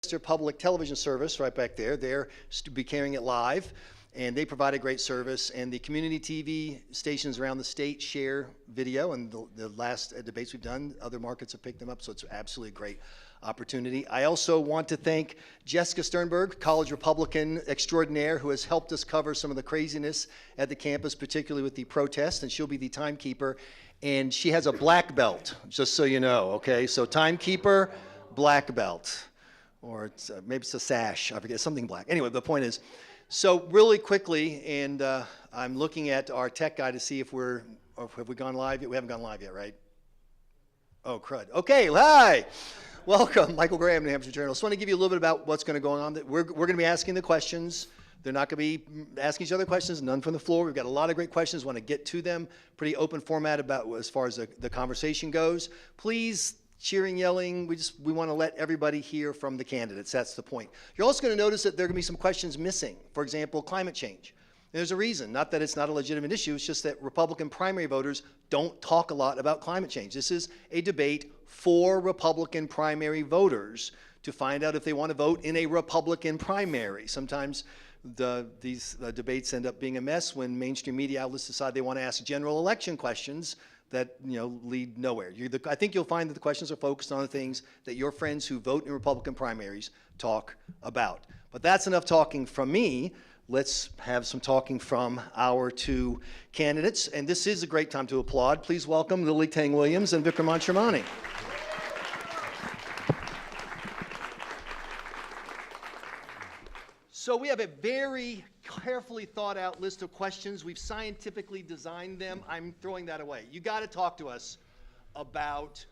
Westchester Public Television Service right back there. They're to be carrying it live, and they provide a great service. And the community TV stations around the state share video, and the last debates we've done, other markets have picked them up, so it's absolutely great opportunity. I also want to thank Jessica Sternberg, college Republican extraordinaire, who has helped us cover some of the craziness at the campus, particularly with the protest, and she'll be the timekeeper. And she has a black belt, just so you know, okay? So timekeeper, black belt, or it's, maybe it's a sash, I forget, something black. Anyway, the point is, so really quickly, and I'm looking at our tech guy to see if have we gone live yet? We haven't gone live yet, right? Oh, crud. Okay, hi. Welcome, Michael Graham, New Hampshire Journal. Just want to give you a little bit about what's going to go on. We're going to be asking the questions. They're not going to be asking each other questions, none from the floor. We've got a lot of great questions. Want to get to them. Pretty open format about as far as the conversation goes. Please, cheering, yelling. We want to let everybody hear from the candidates. That's the point. You're also going to notice that there are going to be some questions missing. For example, climate change. There's a reason, not that it's not a legitimate issue, it's just that Republican primary voters don't talk a lot about climate change. This is a debate for Republican primary voters to find out if they want to vote in a Republican primary. Sometimes these debates end up being a mess when mainstream media outlets decide they want to ask general election questions that lead nowhere. I think you'll find that the questions are focused on the things that your friends who vote in Republican primaries talk about. But that's enough talking from me. Let's have some talking from our two candidates. And this is a great time to applaud. Please welcome Lily Tang Williams and Vikram Sharmani. So we have a very carefully thought out list of questions. We've scientifically designed them. I'm throwing that away. You got to talk to us about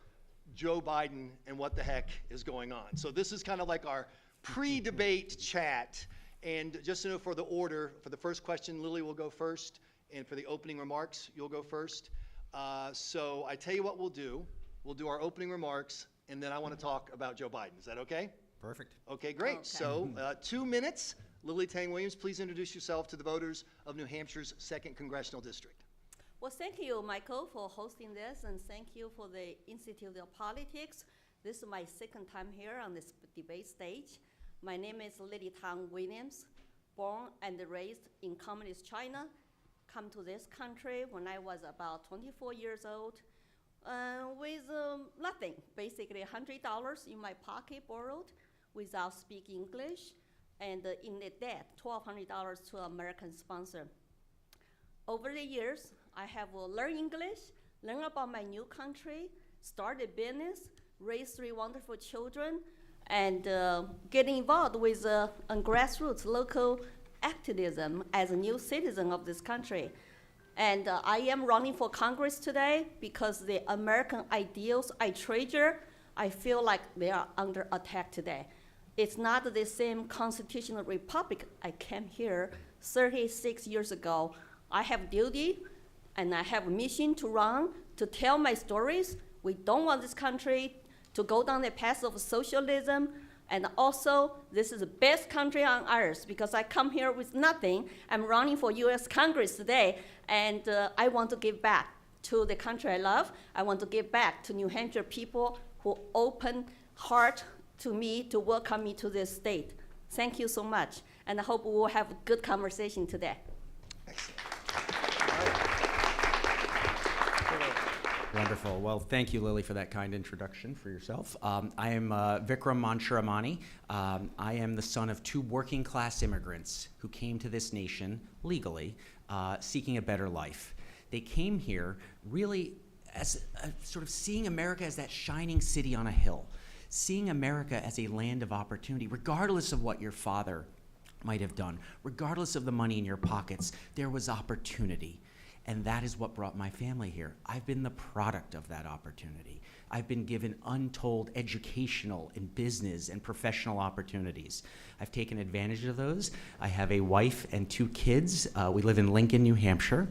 Joe Biden and what the heck is going on. So this is kind of like our pre-debate chat. And just to know for the order, for the first question, Lily will go first. And for the opening remarks, you'll go first. So I tell you what we'll do. We'll do our opening remarks, and then I want to talk about Joe Biden. Is that okay? Perfect. Okay, great. Okay. So 2 minutes. Lily Tang Williams, please introduce yourself to the voters of New Hampshire's 2nd Congressional District. Well, thank you, Michael, for hosting this, and thank you for the Institute of Politics. This is my 2nd time here on this debate stage. My name is Lily Tang Williams, born and raised in communist China, come to this country when I was about 24 years old, with nothing, basically $100 in my pocket borrowed without speaking English, and in the debt, $1,200 to American sponsor. Over the years, I have learned English, learned about my new country, started business, raised 3 wonderful children, and getting involved with grassroots local activism as a new citizen of this country. And I am running for Congress today because the American ideals I treasure, I feel like they are under attack today. It's not the same constitutional republic I came here 36 years ago. I have duty and I have a mission to run, to tell my stories. We don't want this country to go down the path of socialism. And also, this is the best country on earth because I come here with nothing. I'm running for US Congress today, and I want to give back to the country I love. I want to give back to New Hampshire people who open heart to me to welcome me to this state. Thank you so much, and I hope we will have a good conversation today. Wonderful. Well, thank you, Lily, for that kind introduction for yourself. I am Vikram Sharmani. I am the son of 2 working-class immigrants who came to this nation legally, seeking a better life. They came here really as sort of seeing America as that shining city on a hill, seeing America as a land of opportunity, regardless of what your father might have done, regardless of the money in your pockets, there was opportunity. And that is what brought my family here. I've been the product of that opportunity. I've been given untold educational and business and professional opportunities. I've taken advantage of those. I have a wife and 2 kids. We live in Lincoln, New Hampshire.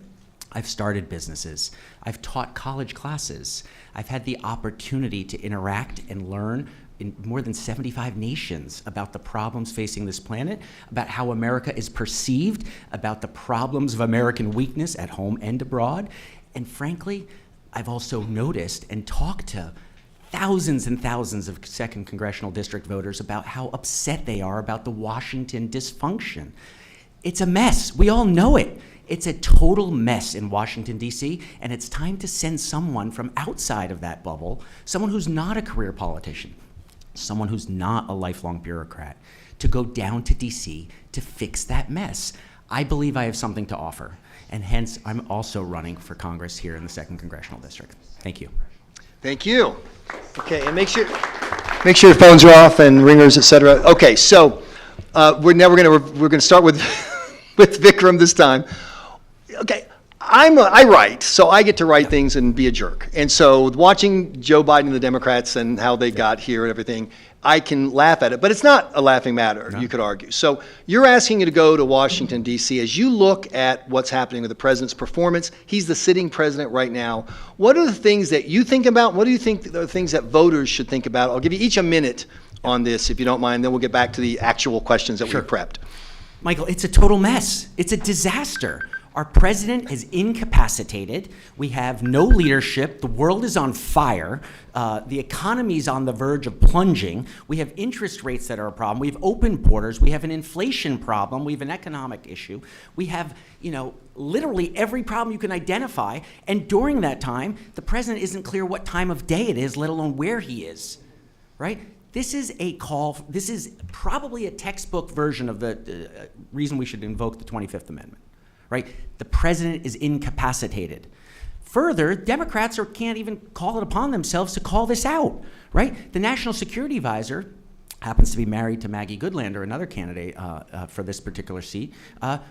I've started businesses. I've taught college classes. I've had the opportunity to interact and learn in more than 75 nations about the problems facing this planet, about how America is perceived, about the problems of American weakness at home and abroad. And frankly, I've also noticed and talked to thousands and thousands of 2nd Congressional District voters about how upset they are about the Washington dysfunction. It's a mess. We all know it. It's a total mess in Washington, D.C., and it's time to send someone from outside of that bubble, someone who's not a career politician, someone who's not a lifelong bureaucrat, to go down to D.C. to fix that mess. I believe I have something to offer, and hence I'm also running for Congress here in the 2nd Congressional District. Thank you. Thank you. Okay, and make sure your phones are off and ringers, et cetera. Okay, so we're gonna start with with Vikram this time. Okay, I write, so I get to write things and be a jerk. And so watching Joe Biden and the Democrats and how they got here and everything, I can laugh at it, but it's not a laughing matter, you could argue. So you're asking you to go to Washington, D.C. As you look at what's happening with the president's performance, he's the sitting president right now. What are the things that you think about? What do you think are the things that voters should think about? I'll give you each a minute on this, if you don't mind, then we'll get back to the actual questions that we prepped. Michael, it's a total mess. It's a disaster. Our president is incapacitated. We have no leadership. The world is on fire. The economy is on the verge of plunging. We have interest rates that are a problem. We have open borders. We have an inflation problem. We have an economic issue. We have, literally every problem you can identify. And during that time, the president isn't clear what time of day it is, let alone where he is, right? This is probably a textbook version of the reason we should invoke the 25th Amendment. Right? The president is incapacitated. Further, Democrats can't even call it upon themselves to call this out, right? The National Security Advisor happens to be married to Maggie Goodlander, another candidate for this particular seat,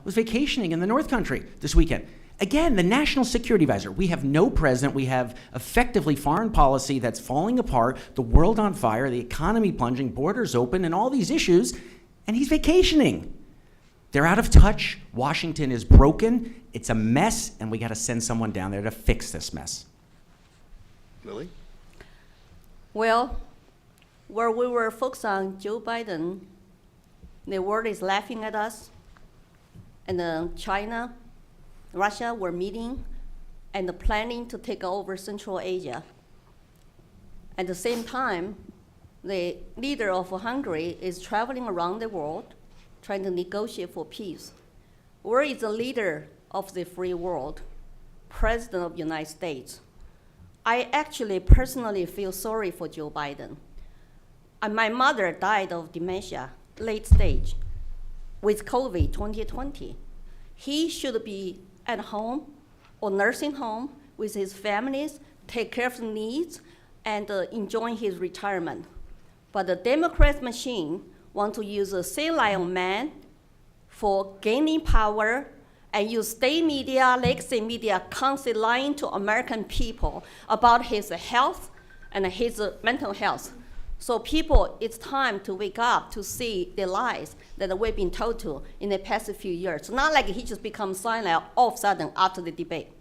was vacationing in the North Country this weekend. Again, the National Security Advisor. We have no president. We have effectively foreign policy that's falling apart, the world on fire, the economy plunging, borders open, and all these issues, and he's vacationing. They're out of touch. Washington is broken. It's a mess, and we got to send someone down there to fix this mess. Lily? Well, where we were focused on Joe Biden, the world is laughing at us, and China, Russia were meeting and planning to take over Central Asia. At the same time, the leader of Hungary is traveling around the world trying to negotiate for peace. Where is the leader of the free world, President of the United States? I actually personally feel sorry for Joe Biden. My mother died of dementia, late stage, with COVID 2020. He should be at home or nursing home with his families, take care of the needs, and enjoying his retirement. But the Democrat machine want to use a sea lion man for gaining power and use state media, legacy media, constantly lying to American people about his health and his mental health. So people, it's time to wake up to see the lies that we've been told to in the past few years. It's not like he just becomes silent all of a sudden after the debate.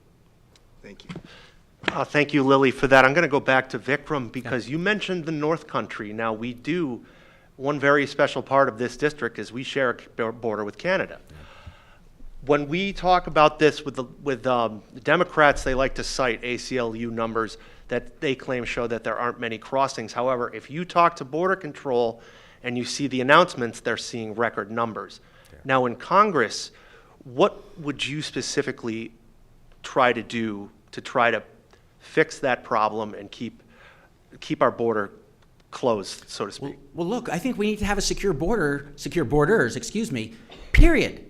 Thank you. Thank you, Lily, for that. I'm going to go back to Vikram because you mentioned the North Country. Now, we do. One very special part of this district is we share a border with Canada. When we talk about this with the Democrats, they like to cite ACLU numbers that they claim show that there aren't many crossings. However, if you talk to Border Control and you see the announcements, they're seeing record numbers. Yeah. Now in Congress, what would you specifically try to do to try to fix that problem and keep our border closed, so to speak? Well, look, I think we need to have a secure borders, period.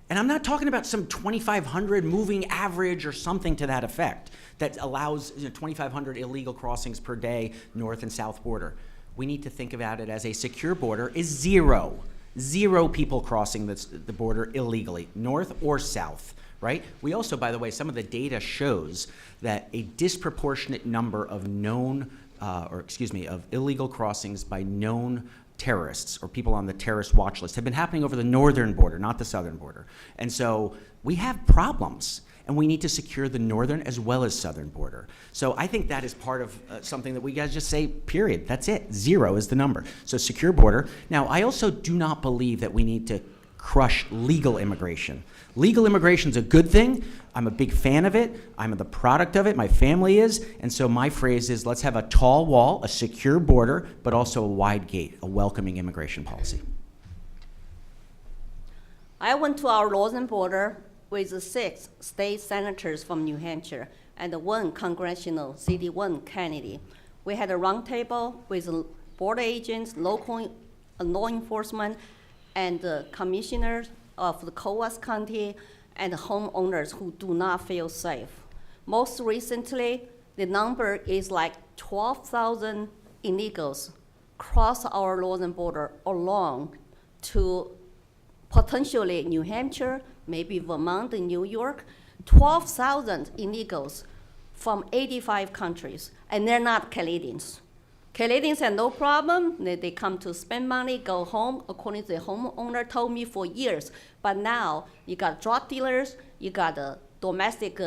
And I'm not talking about some 2,500 moving average or something to that effect that allows 2,500 illegal crossings per day, north and south border. We need to think about it as a secure border is zero people crossing the border illegally, north or south, right? We also, by the way, some of the data shows that a disproportionate number of of illegal crossings by known terrorists or people on the terrorist watch list have been happening over the northern border, not the southern border. And so we have problems, and we need to secure the northern as well as southern border. So I think that is part of something that we guys just say, period. That's it. Zero is the number. So secure border. Now, I also do not believe that we need to crush legal immigration. Legal immigration is a good thing, I'm a big fan of it. I'm the product of it. My family is. And so my phrase is, let's have a tall wall, a secure border, but also a wide gate, a welcoming immigration policy. I went to our northern border with 6 state senators from New Hampshire and 1 congressional CD1 candidate. We had a roundtable with border agents, local law enforcement, and commissioners of the Coas County and homeowners who do not feel safe. Most recently, the number is like 12,000 illegals cross our northern border along to potentially New Hampshire, maybe Vermont and New York. 12,000 illegals from 85 countries, and they're not Canadians. Canadians have no problem. They come to spend money, go home, according to the homeowner told me for years. But now you got drug dealers, you got domestic,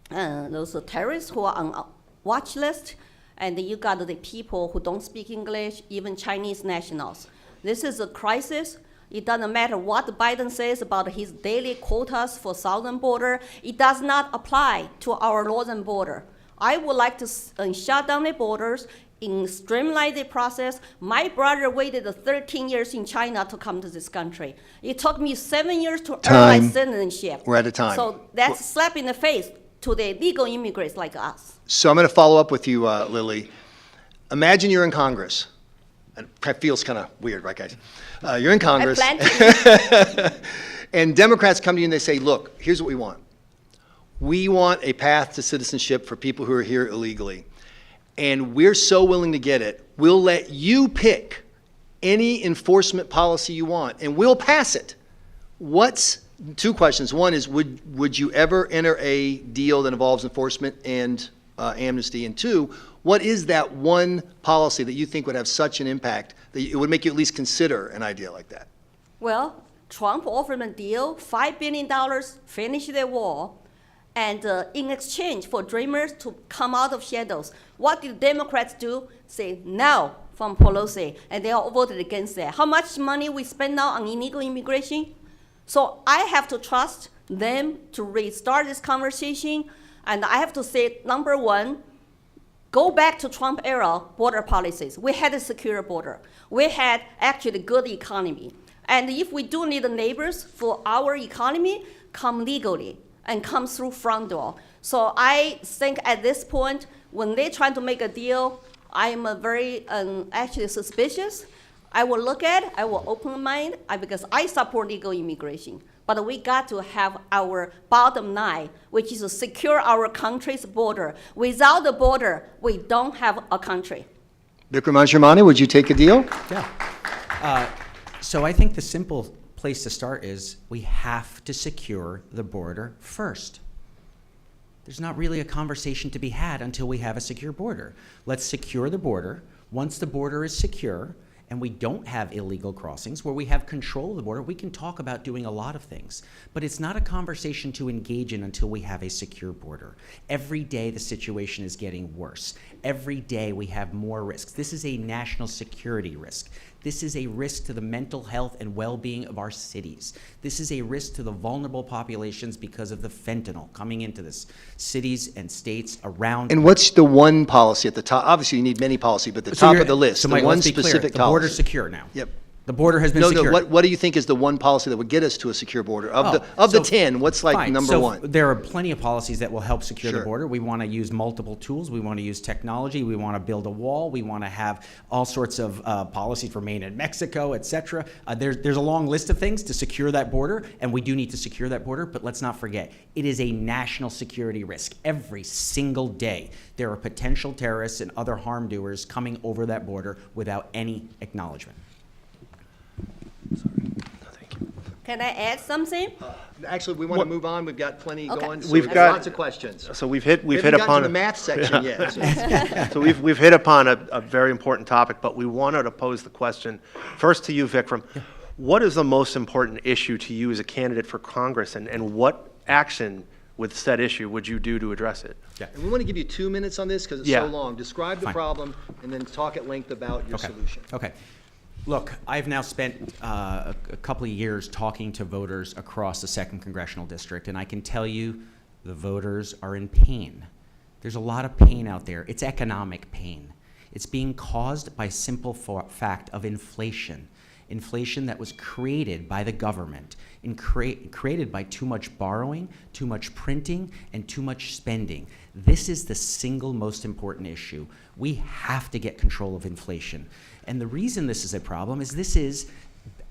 those terrorists who are on watch list, and you got the people who don't speak English, even Chinese nationals. This is a crisis. It doesn't matter what Biden says about his daily quotas for southern border. It does not apply to our northern border. I would like to shut down the borders and streamline the process. My brother waited 13 years in China to come to this country. It took me 7 years to earn my citizenship. We're out of time. So that's a slap in the face to the legal immigrants like us. So I'm going to follow up with you, Lily. Imagine you're in Congress. It feels kind of weird, right, guys? You're in Congress. I plan to. And Democrats come to you and they say, look, here's what we want. We want a path to citizenship for people who are here illegally. And we're so willing to get it, we'll let you pick any enforcement policy you want, and we'll pass it. Two questions. One is, would you ever enter a deal that involves enforcement and amnesty? And two, what is that one policy that you think would have such an impact that it would make you at least consider an idea like that? Well, Trump offered a deal, $5 billion, finish the war, and in exchange for dreamers to come out of shadows. What did Democrats do? Say no from Pelosi, and they all voted against that. How much money we spend now on illegal immigration? So I have to trust them to restart this conversation, and I have to say, number one, go back to Trump era border policies. We had a secure border. We had actually good economy. And if we do need neighbors for our economy, come legally and come through front door. So I think at this point, when they try to make a deal, I'm very actually suspicious. I will look at it, I will open mind, because I support legal immigration. But we got to have our bottom line, which is to secure our country's border. Without the border, we don't have a country. Vikram Anshramani, would you take a deal? Yeah. So I think the simple place to start is we have to secure the border first. There's not really a conversation to be had until we have a secure border. Let's secure the border. Once the border is secure, and we don't have illegal crossings, where we have control of the border, we can talk about doing a lot of things. But it's not a conversation to engage in until we have a secure border. Every day the situation is getting worse. Every day we have more risks. This is a national security risk. This is a risk to the mental health and well-being of our cities. This is a risk to the vulnerable populations because of the fentanyl coming into this cities and states around. And what's the one policy at the top? Obviously, you need many policies, but the top of the list, so the Mike, one let's be clear. specific The policy. border's secure now. Yep. The border has been No, secured. no. What do you think is the one policy that would get us to a secure border? Of the 10, what's like fine. number So one? there are plenty of policies that will help secure Sure. the border. We want to use multiple tools. We want to use technology. We want to build a wall. We want to have all sorts of policies for Maine and Mexico, et cetera. There's a long list of things to secure that border, and we do need to secure that border, but let's not forget, it is a national security risk. Every single day, there are potential terrorists and other harm doers coming over that border without any acknowledgement. Can I add something? Actually, we want to move on. We've got plenty Okay. going. So We've we've got- lots of questions. So we've hit We upon haven't gotten to the math section yet. So- So we've hit upon a very important topic, but we wanted to pose the question first to you, Vikram. What is the most important issue to you as a candidate for Congress, and what action with said issue would you do to address it? And we want to give you 2 minutes on this because it's Yeah. so long. Describe the Fine. problem and then talk at length about your solution. Okay. Look, I've now spent a couple of years talking to voters across the 2nd Congressional District, and I can tell you The voters are in pain. There's a lot of pain out there. It's economic pain. It's being caused by simple fact of inflation. Inflation that was created by the government and created by too much borrowing, too much printing, and too much spending. This is the single most important issue. We have to get control of inflation. And the reason this is a problem is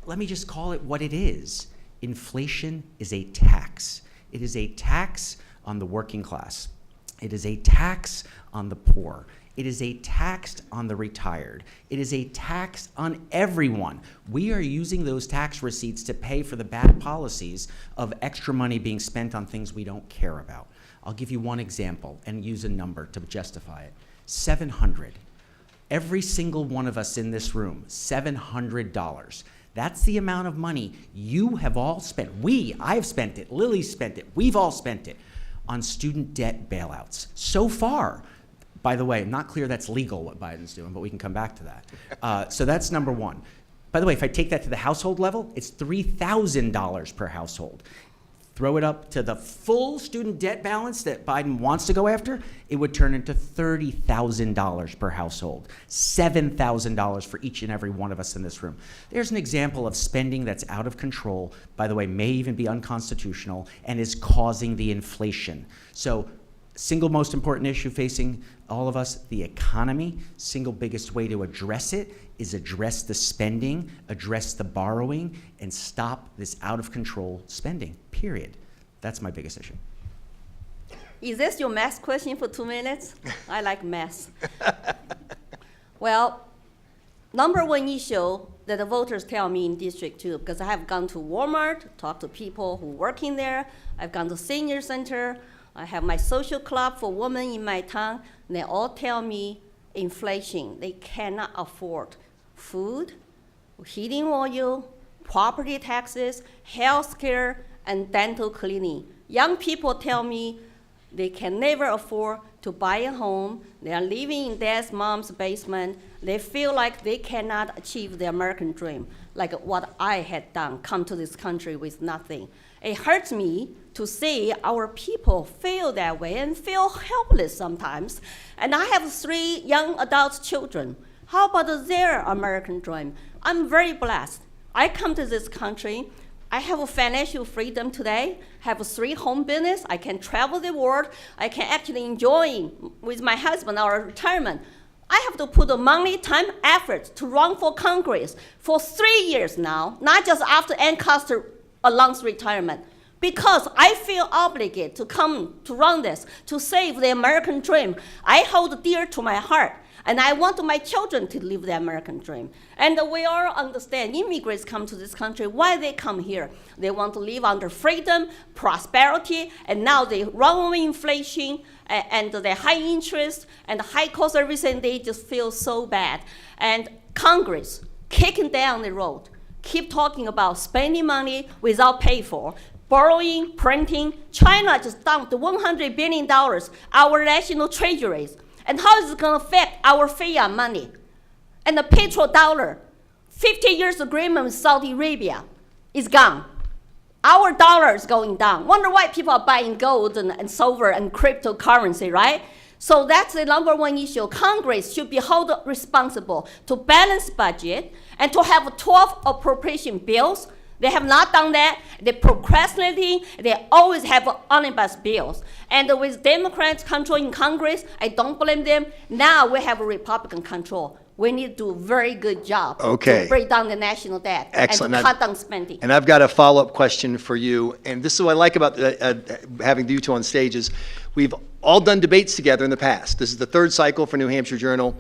let me just call it what it is. Inflation is a tax. It is a tax on the working class. It is a tax on the poor. It is a tax on the retired. It is a tax on everyone. We are using those tax receipts to pay for the bad policies of extra money being spent on things we don't care about. I'll give you one example and use a number to justify it. 700. Every single one of us in this room, $700. That's the amount of money you have all spent. I've spent it, Lily's spent it, we've all spent it on student debt bailouts. So far, by the way, not clear that's legal what Biden's doing, but we can come back to that. So that's number one. By the way, if I take that to the household level, it's $3,000 per household. Throw it up to the full student debt balance that Biden wants to go after, it would turn into $30,000 per household, $7,000 for each and every one of us in this room. There's an example of spending that's out of control, by the way, may even be unconstitutional, and is causing the inflation. So, single most important issue facing all of us, the economy. Single biggest way to address it is address the spending, address the borrowing, and stop this out of control spending, period. That's my biggest issue. Is this your math question for 2 minutes? I like math. Well, number one issue that the voters tell me in District 2, because I have gone to Walmart, talked to people who work in there, I've gone to senior center, I have my social club for women in my town, and they all tell me inflation. They cannot afford food, heating oil, property taxes, health care, and dental cleaning. Young people tell me they can never afford to buy a home. They are living in dad's mom's basement. They feel like they cannot achieve the American dream, like what I had done, come to this country with nothing. It hurts me to see our people feel that way and feel helpless sometimes. And I have 3 young adult children. How about their American dream? I'm very blessed. I come to this country. I have a financial freedom today, have 3 home business. I can travel the world. I can actually enjoy with my husband our retirement. I have to put the money, time, effort to run for Congress for 3 years now, not just after Ancaster announced retirement, because I feel obligated to come to run this, to save the American dream. I hold dear to my heart, and I want my children to live the American dream. And we all understand immigrants come to this country, why they come here. They want to live under freedom, prosperity, and now they run with inflation and the high interest and the high cost of everything, they just feel so bad. And Congress kicking down the road, keep talking about spending money without pay for, borrowing, printing. China just dumped $100 billion, our national treasuries. And how is it going to affect our fiat money? And the petrodollar, 50 years agreement with Saudi Arabia is gone. Our dollar is going down. Wonder why people are buying gold and silver and cryptocurrency, right? So that's the number one issue. Congress should be held responsible to balance budget and to have 12 appropriation bills. They have not done that. They're procrastinating. They always have omnibus bills. And with Democrats controlling Congress, I don't blame them. Now we have a Republican control. We need to do a very good job to break down the national debt. Excellent. And to cut down spending. And I've got a follow-up question for you. And this is what I like about having you two on stage is we've all done debates together in the past. This is the 3rd cycle for New Hampshire Journal.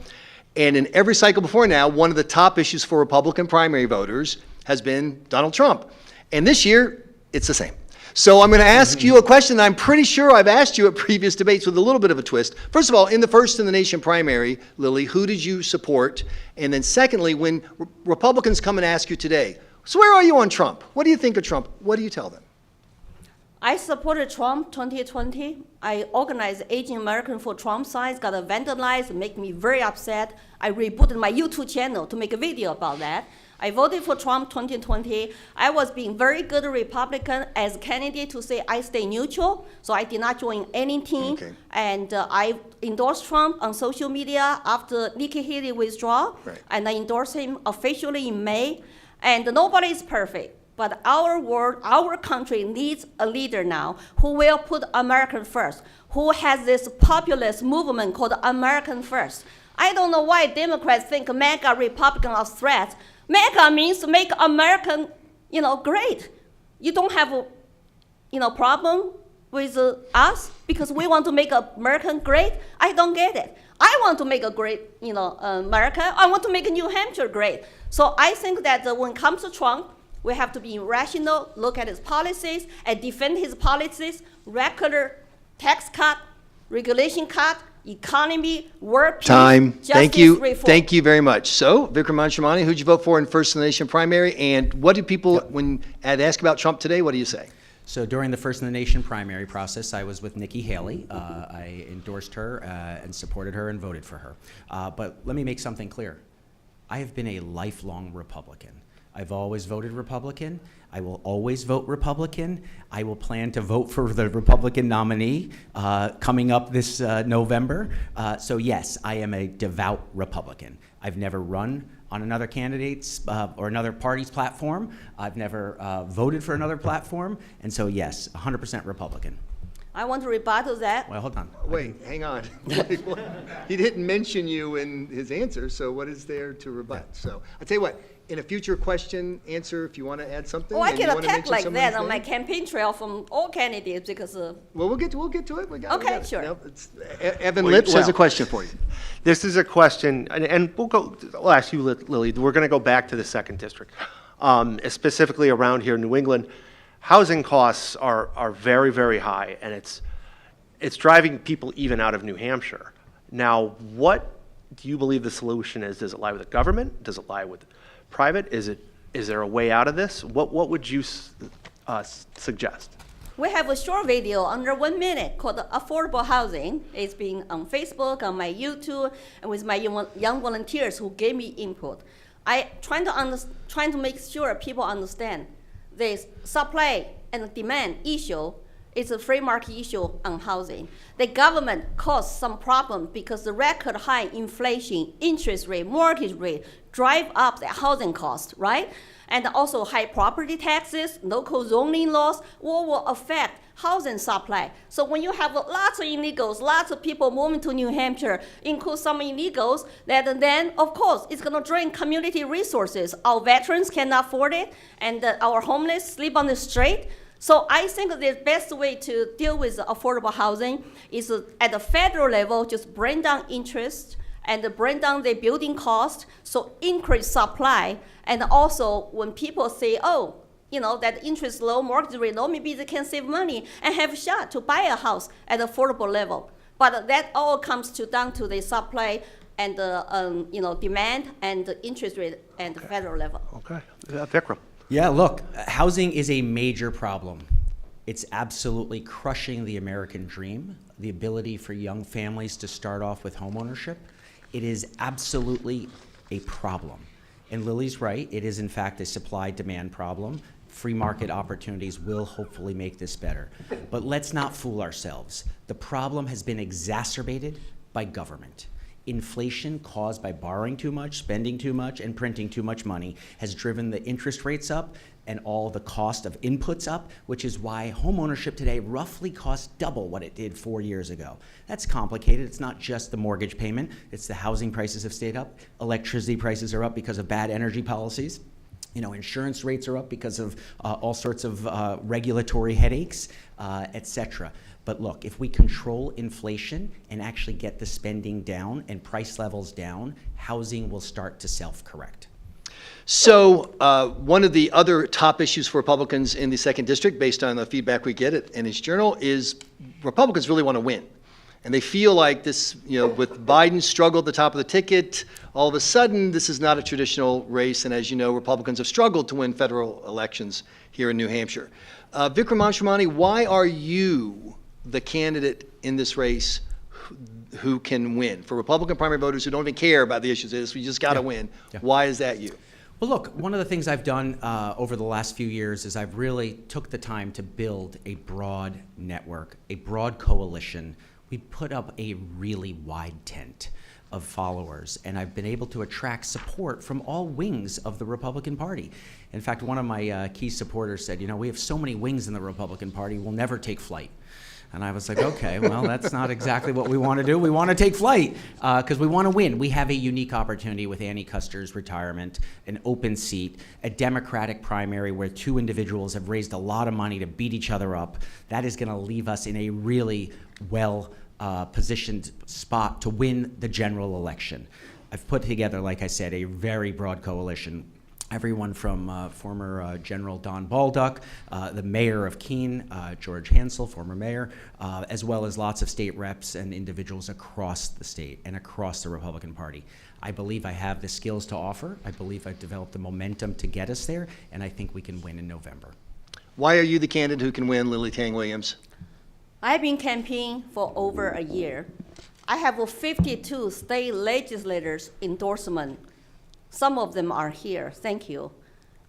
And in every cycle before now, one of the top issues for Republican primary voters has been Donald Trump. And this year, it's the same. So I'm going to ask you a question that I'm pretty sure I've asked you at previous debates with a little bit of a twist. First of all, in the first in the nation primary, Lily, who did you support? And then secondly, when Republicans come and ask you today, so where are you on Trump? What do you think of Trump? What do you tell them? I supported Trump 2020. I organized Aging American for Trump signs, got vandalized, make me very upset. I rebooted my YouTube channel to make a video about that. I voted for Trump 2020. I was being very good Republican as candidate to say I stay neutral, so I did not join any team. Okay. And I endorsed Trump on social media after Nikki Haley withdrew, Right. and I endorsed him officially in May. And nobody is perfect, but our world, our country needs a leader now who will put American first, who has this populist movement called American First. I don't know why Democrats think MAGA Republican are threats. MAGA means make American, great. You don't have a, problem with us because we want to make American great? I don't get it. I want to make a great, America. I want to make New Hampshire great. So I think that when it comes to Trump, we have to be rational, look at his policies, and defend his policies, regular tax cut, regulation cut, economy, work, peace, Time. Thank justice, you. reform. Thank you very much. So, Vikram Manchamani, who'd you vote for in First in the Nation primary? And what do people, when I'd ask about Trump today, what do you say? So during the First in the Nation primary process, I was with Nikki Haley. I endorsed her and supported her and voted for her. But let me make something clear. I have been a lifelong Republican. I've always voted Republican. I will always vote Republican. I will plan to vote for the Republican nominee coming up this November. So yes, I am a devout Republican. I've never run on another candidate's or another party's platform. I've never voted for another platform. And so yes, 100% Republican. I want to rebuttal that. Well, hold on. Wait, hang on. He didn't mention you in his answer, so what is there to rebut? So I'll tell you what, in a future question, answer, if you want to add something. Oh, I and you can wanna attack mention like someone's that on my name. campaign trail from all candidates because Well, we'll get to it. We got Okay, it. sure. No, Evan Lips has a well, question for you. This is a question, and I'll ask you, Lily. We're going to go back to the second district, specifically around here in New England. Housing costs are very, very high, and it's driving people even out of New Hampshire. Now, what do you believe the solution is? Does it lie with the government? Does it lie with private? Is there a way out of this? What would you suggest? we have a short video under 1 minute called Affordable Housing. It's been on Facebook, on my YouTube, and with my young volunteers who gave me input. I trying to make sure people understand this supply and demand issue is a free market issue on housing. The government caused some problem because the record high inflation, interest rate, mortgage rate drive up the housing cost, right? And also high property taxes, local zoning laws, all will affect housing supply. So when you have lots of illegals, lots of people moving to New Hampshire, include some illegals, then of course it's gonna drain community resources. Our veterans cannot afford it, and our homeless sleep on the street. So I think the best way to deal with affordable housing is at the federal level, just bring down interest and bring down the building cost, so increase supply. And also when people say, oh, you know, that interest low, mortgage rate low, maybe they can save money and have a shot to buy a house at affordable level. But that all comes down to the supply and the demand and the interest rate at the federal level. Okay, Vikram. Yeah, look, housing is a major problem. It's absolutely crushing the American dream, the ability for young families to start off with homeownership. It is absolutely a problem. And Lily's right, it is in fact a supply-demand problem. Free market opportunities will hopefully make this better. But let's not fool ourselves. The problem has been exacerbated by government. Inflation caused by borrowing too much, spending too much, and printing too much money has driven the interest rates up and all the cost of inputs up, which is why homeownership today roughly costs double what it did 4 years ago. That's complicated. It's not just the mortgage payment. It's the housing prices have stayed up. Electricity prices are up because of bad energy policies. You know, insurance rates are up because of all sorts of regulatory headaches, et cetera. But look, if we control inflation and actually get the spending down and price levels down, housing will start to self-correct. So one of the other top issues for Republicans in the second district, based on the feedback we get at NHJournal, is Republicans really want to win. And they feel like this, you know, with Biden's struggle at the top of the ticket, all of a sudden this is not a traditional race. And as you know, Republicans have struggled to win federal elections here in New Hampshire. Vikram Manchamani, why are you the candidate in this race who can win? For Republican primary voters who don't even care about the issues of this, we just got to win. Yeah. Why is that you? Well, look, one of the things I've done over the last few years is I've really took the time to build a broad network, a broad coalition. We put up a really wide tent of followers, and I've been able to attract support from all wings of the Republican Party. In fact, one of my key supporters said, we have so many wings in the Republican Party, we'll never take flight. And I was like, okay, well, that's not exactly what we want to do. We want to take flight because we want to win. We have a unique opportunity with Annie Custer's retirement, an open seat, a Democratic primary where two individuals have raised a lot of money to beat each other up. That is going to leave us in a really well-positioned spot to win the general election. I've put together, like I said, a very broad coalition. Everyone from former General Don Baldock, the mayor of Keene, George Hansel, former mayor, as well as lots of state reps and individuals across the state and across the Republican Party. I believe I have the skills to offer. I believe I've developed the momentum to get us there, and I think we can win in November. Why are you the candidate who can win, Lily Tang Williams? I've been campaigning for over a year. I have 52 state legislators' endorsement. Some of them are here, thank you.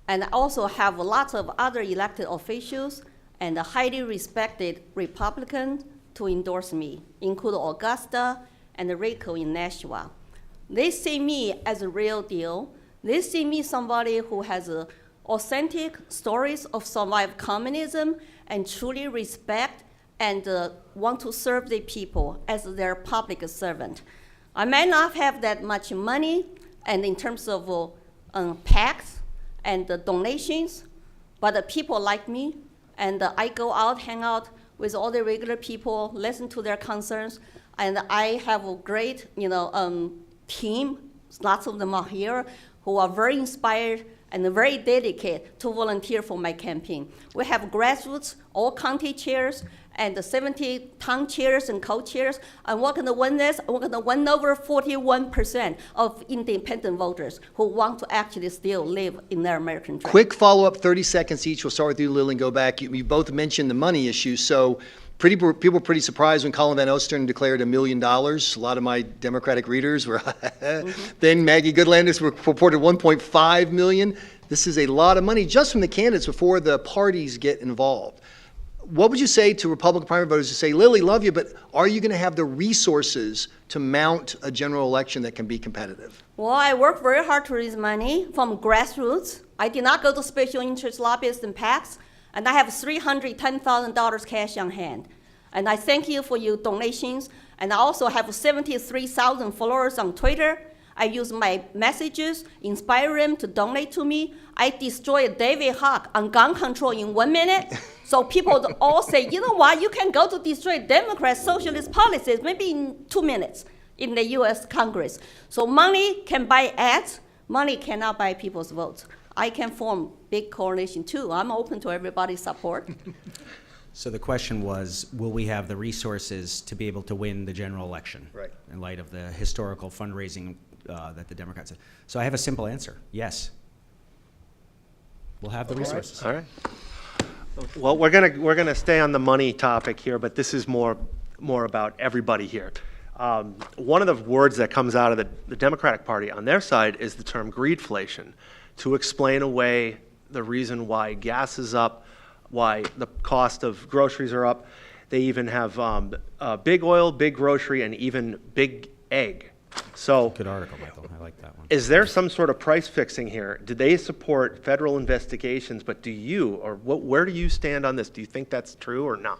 And I also have lots of other elected officials and a highly respected Republican to endorse me, including Augusta and Rico in Nashua. They see me as a real deal. They see me somebody who has authentic stories of survived communism and truly respect and want to serve the people as their public servant. I may not have that much money, and in terms of PACs and donations, but the people like me, and I go out, hang out with all the regular people, listen to their concerns, and I have a great, team. Lots of them are here who are very inspired and very dedicated to volunteer for my campaign. We have grassroots, all county chairs, and the 70 town chairs and co-chairs, and we're gonna win this. We're gonna win over 41% of independent voters who want to actually still live in their American dream. Quick follow-up, 30 seconds each. We'll start with you, Lily, and go back. You both mentioned the money issue, so people were pretty surprised when Colin Van Ostern declared $1 million. A lot of my Democratic readers were. Then Maggie Goodlandis reported $1.5 million. This is a lot of money just from the candidates before the parties get involved. What would you say to Republican primary voters who say, Lily, love you, but are you going to have the resources to mount a general election that can be competitive? Well, I worked very hard to raise money from grassroots. I did not go to special interest lobbyists and PACs, and I have $310,000 cash on hand. And I thank you for your donations. And I also have 73,000 followers on Twitter. I use my messages, inspire them to donate to me. I destroyed David Hawk on gun control in 1 minute. So people all say, you know what, you can go to destroy Democrat socialist policies maybe in 2 minutes in the US Congress. So money can buy ads, money cannot buy people's votes. I can form big coalition too. I'm open to everybody's support. So the question was, will we have the resources to be able to win the general election? Right. In light of the historical fundraising that the Democrats have. So I have a simple answer, yes. We'll have the resources. All right. Well, we're gonna stay on the money topic here, but this is more about everybody here. One of the words that comes out of the Democratic Party on their side is the term greedflation, to explain away the reason why gas is up, why the cost of groceries are up. They even have big oil, big grocery, and even big egg. So, Good article, Michael. I like that one. is there some sort of price fixing here? Do they support federal investigations, but do you, or where do you stand on this? Do you think that's true or not?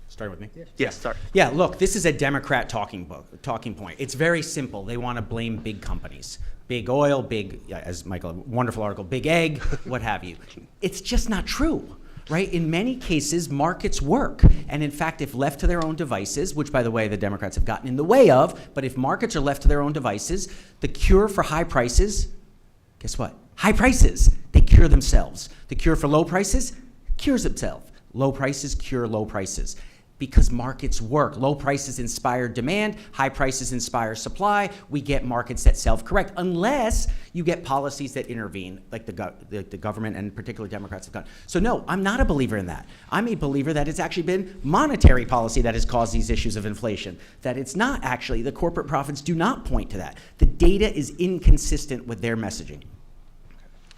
Starting with me? Yes, sorry. Yeah, look, this is a Democrat talking point. It's very simple. They want to blame big companies. Big oil, as Michael, wonderful article, big egg, what have you. It's just not true. Right? In many cases, markets work. And in fact, if left to their own devices, which, by the way, the Democrats have gotten in the way of, but if markets are left to their own devices, the cure for high prices, guess what? High prices, they cure themselves. The cure for low prices cures itself. Low prices cure low prices. Because markets work. Low prices inspire demand, high prices inspire supply. We get markets that self-correct, unless you get policies that intervene, like the government and particularly Democrats have done. So no, I'm not a believer in that. I'm a believer that it's actually been monetary policy that has caused these issues of inflation, that it's not actually, the corporate profits do not point to that. The data is inconsistent with their messaging.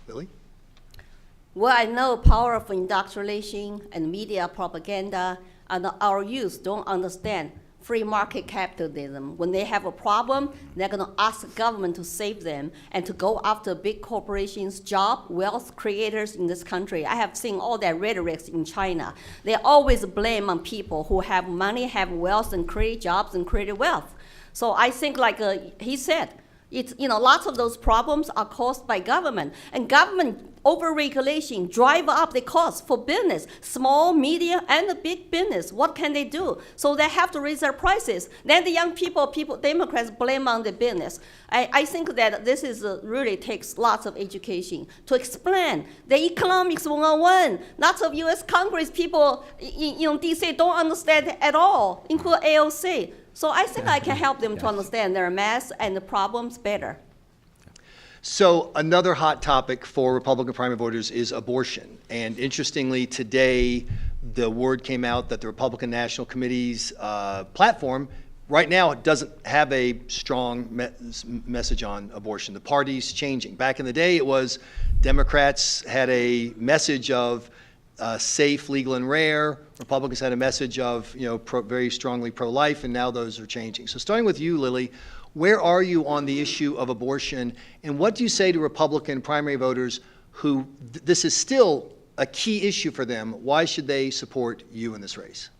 Lily? Well, I know power of indoctrination and media propaganda, and our youth don't understand free market capitalism. When they have a problem, they're going to ask the government to save them and to go after big corporations, job, wealth creators in this country. I have seen all that rhetoric in China. They always blame on people who have money, have wealth, and create jobs and create wealth. So I think, like he said, it's, lots of those problems are caused by government, and government over-regulation drive up the cost for business, small, medium, and the big business. What can they do? So they have to raise their prices. Then the young people, Democrats blame on the business. I think that this is really takes lots of education to explain the economics 101. Lots of U.S. Congress people in D.C. don't understand it at all, including AOC. So I think I can help them to understand their math and the problems better. So another hot topic for Republican primary voters is abortion. And interestingly, today, the word came out that the Republican National Committee's platform right now doesn't have a strong message on abortion. The party's changing. Back in the day, it was Democrats had a message of safe, legal, and rare. Republicans had a message of, very strongly pro-life, and now those are changing. So starting with you, Lily, where are you on the issue of abortion, and what do you say to Republican primary voters who this is still a key issue for them? Why should they support you in this race?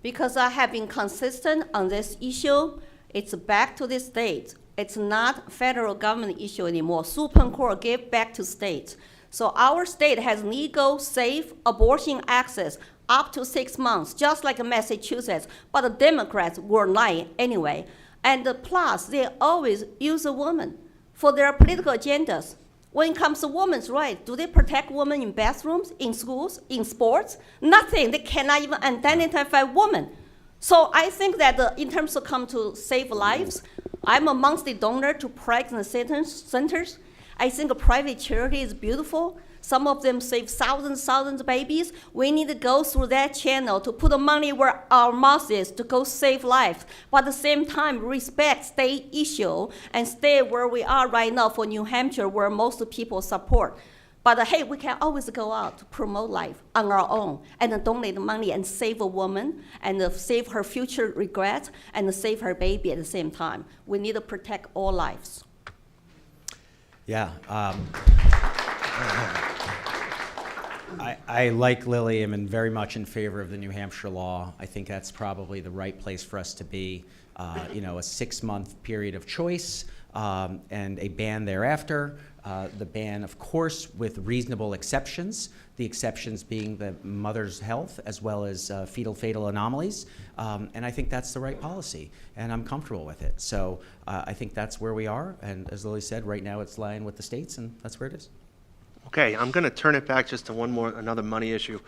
Because I have been consistent on this issue. It's back to the states. It's not federal government issue anymore. Supreme Court gave back to states. So our state has legal, safe abortion access up to 6 months, just like Massachusetts, but the Democrats were lying anyway. And plus, they always use a woman for their political agendas. When it comes to women's rights, do they protect women in bathrooms, in schools, in sports? Nothing. They cannot even identify women. So I think that in terms of come to save lives, I'm amongst the donor to pregnant centers. I think a private charity is beautiful. Some of them save thousands of babies. We need to go through that channel to put the money where our mouth is to go save lives. But at the same time, respect state issue and stay where we are right now for New Hampshire, where most people support. But hey, we can always go out to promote life on our own and donate money and save a woman and save her future regrets and save her baby at the same time. We need to protect all lives. Yeah. I like Lily. I'm very much in favor of the New Hampshire law. I think that's probably the right place for us to be. A 6-month period of choice and a ban thereafter. The ban, of course, with reasonable exceptions. The exceptions being the mother's health as well as fetal-fatal anomalies. And I think that's the right policy, and I'm comfortable with it. So I think that's where we are. And as Lily said, right now it's lying with the states, and that's where it is. Okay, I'm going to turn it back just to another money issue.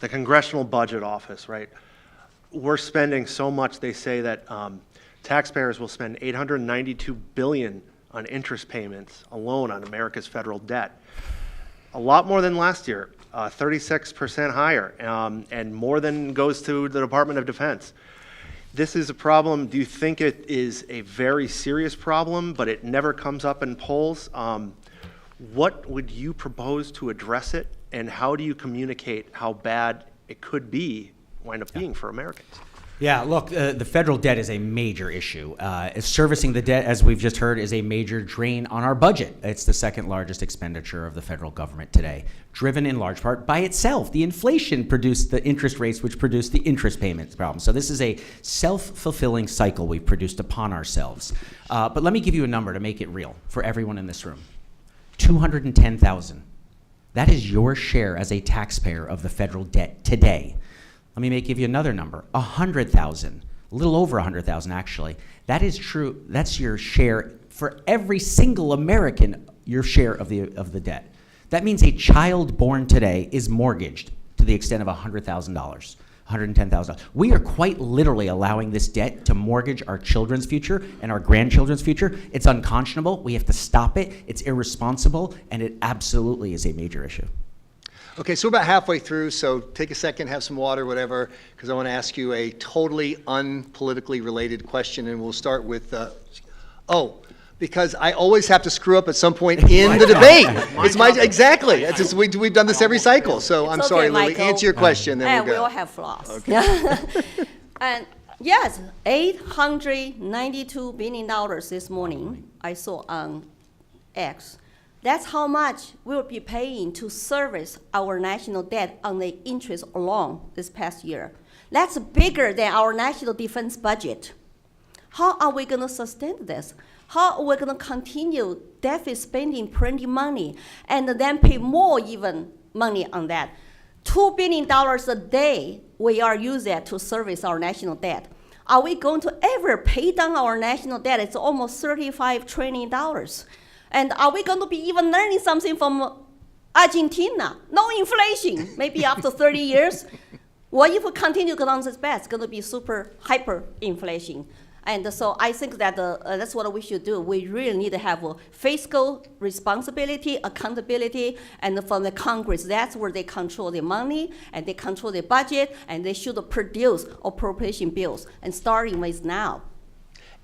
The Congressional Budget Office, right? We're spending so much, they say that taxpayers will spend $892 billion on interest payments alone on America's federal debt. A lot more than last year, 36% higher, and more than goes to the Department of Defense. This is a problem. Do you think it is a very serious problem, but it never comes up in polls? What would you propose to address it, and how do you communicate how bad it could wind up being for Americans? Yeah, look, the federal debt is a major issue. Servicing the debt, as we've just heard, is a major drain on our budget. It's the second largest expenditure of the federal government today, driven in large part by itself. The inflation produced the interest rates, which produced the interest payments problem. So this is a self-fulfilling cycle we've produced upon ourselves. But let me give you a number to make it real for everyone in this room. $210,000. That is your share as a taxpayer of the federal debt today. Let me give you another number, 100,000, a little over 100,000 actually. That is true, that's your share for every single American, your share of the debt. That means a child born today is mortgaged to the extent of $100,000, $110,000. We are quite literally allowing this debt to mortgage our children's future and our grandchildren's future. It's unconscionable, we have to stop it, it's irresponsible, and it absolutely is a major issue. Okay, so we're about halfway through, so take a second, have some water, whatever, because I want to ask you a totally unpolitically related question, and we'll start with, Because I always have to screw up at some point in the debate. It's exactly. It's just, we've done this every cycle. So I'm It's sorry, okay, Lily. Michael. Answer your question, then And we'll we go. all have flaws. And yes, $892 billion this morning, I saw on X. That's how much we'll be paying to service our national debt on the interest alone this past year. That's bigger than our national defense budget. How are we going to sustain this? How are we going to continue deficit spending, printing money, and then pay more even money on that? $2 billion a day we are using to service our national debt. Are we going to ever pay down our national debt? It's almost $35 trillion. And are we going to be even learning something from Argentina? No inflation, maybe after 30 years. Well, if we continue to go on this path, it's going to be super hyperinflation. And so I think that that's what we should do. We really need to have a fiscal responsibility, accountability, and from the Congress, that's where they control the money, and they control the budget, and they should produce appropriation bills, and starting with now.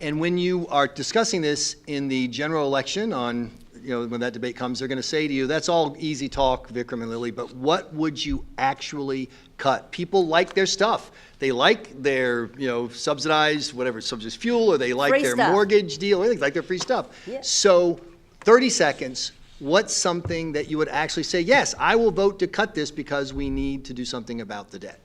And when you are discussing this in the general election on, when that debate comes, they're going to say to you, that's all easy talk, Vikram and Lily, but what would you actually cut? People like their stuff. They like their, subsidized, whatever, subsidized fuel, or they like Free their stuff. mortgage deal, or anything, like their free stuff. Yeah. So 30 seconds, what's something that you would actually say, yes, I will vote to cut this because we need to do something about the debt?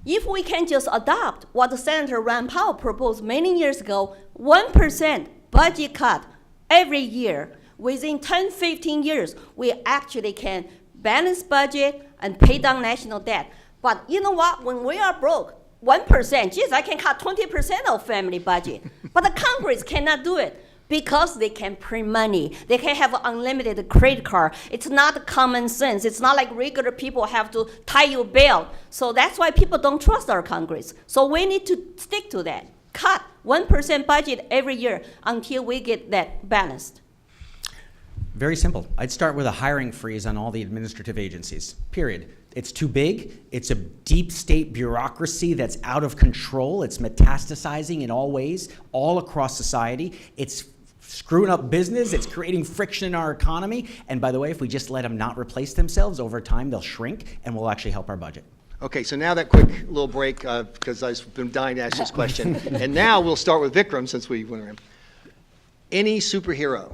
If we can just adopt what Senator Rand Paul proposed many years ago, 1% budget cut every year, within 10, 15 years, we actually can balance budget and pay down national debt. But you know what? When we are broke, 1%, geez, I can cut 20% of family budget. But the Congress cannot do it because they can print money. They can have unlimited credit card. It's not common sense. It's not like regular people have to tie your belt. So that's why people don't trust our Congress. So we need to stick to that. Cut 1% budget every year until we get that balanced. Very simple. I'd start with a hiring freeze on all the administrative agencies, period. It's too big. It's a deep state bureaucracy that's out of control. It's metastasizing in all ways, all across society. It's screwing up business. It's creating friction in our economy. And by the way, if we just let them not replace themselves, over time they'll shrink and we'll actually help our budget. Okay, so now that quick little break, because I've been dying to ask this question. And now we'll start with Vikram, since we went around. Any superhero,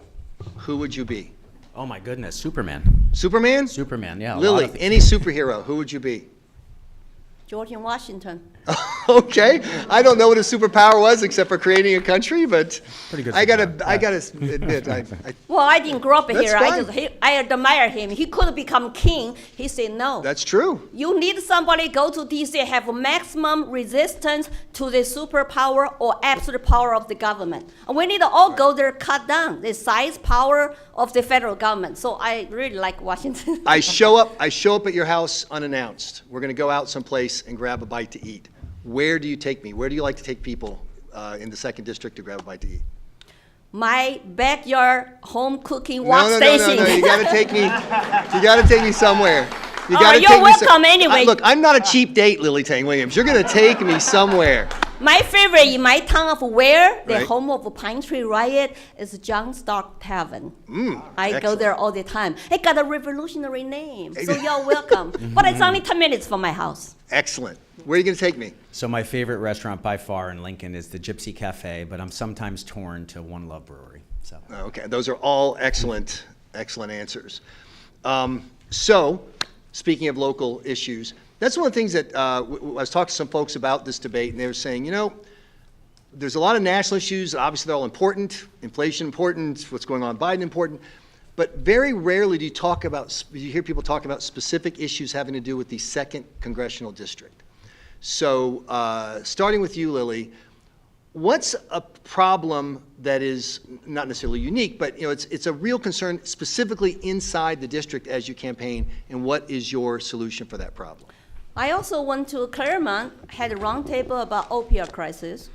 who would you be? Oh my goodness, Superman. Superman? Superman, yeah. Lily, any superhero, who would you be? George Washington. Okay, I don't know what his superpower was except for creating a country, but Pretty good I gotta superpower, admit, Well, I didn't grow up That's here. fine. I admire him. He could become king. He said no. that's true. You need somebody go to DC, have maximum resistance to the superpower or absolute power of the government. And we need to all go there, cut down the size power of the federal government. So I really like Washington. I show up at your house unannounced. We're gonna go out someplace and grab a bite to eat. Where do you take me? Where do you like to take people in the 2nd District to grab a bite to eat? My backyard home cooking workstation. No. You gotta take me. You gotta take me somewhere. You Oh, gotta you're take me welcome anyway. Look, I'm not a cheap date, Lily Tang Williams. You're gonna take me somewhere. My favorite in my town of Ware, the Right. home of Pine Tree Riot, is John Stark Tavern. I go excellent. there all the time. It got a revolutionary name, so you're welcome. But it's only 10 minutes from my house. Excellent. Where are you gonna take me? So my favorite restaurant by far in Lincoln is the Gypsy Cafe, but I'm sometimes torn to One Love Brewery. So Okay, those are all excellent answers. So, speaking of local issues, that's one of the things that I was talking to some folks about this debate, and they were saying, there's a lot of national issues. Obviously, they're all important. Inflation important. What's going on in Biden important. But very rarely do you hear people talk about specific issues having to do with the 2nd Congressional District. So, starting with you, Lily, what's a problem that is not necessarily unique, but it's a real concern specifically inside the district as you campaign, and what is your solution for that problem? I also went to Claremont, had a roundtable about opioid crisis,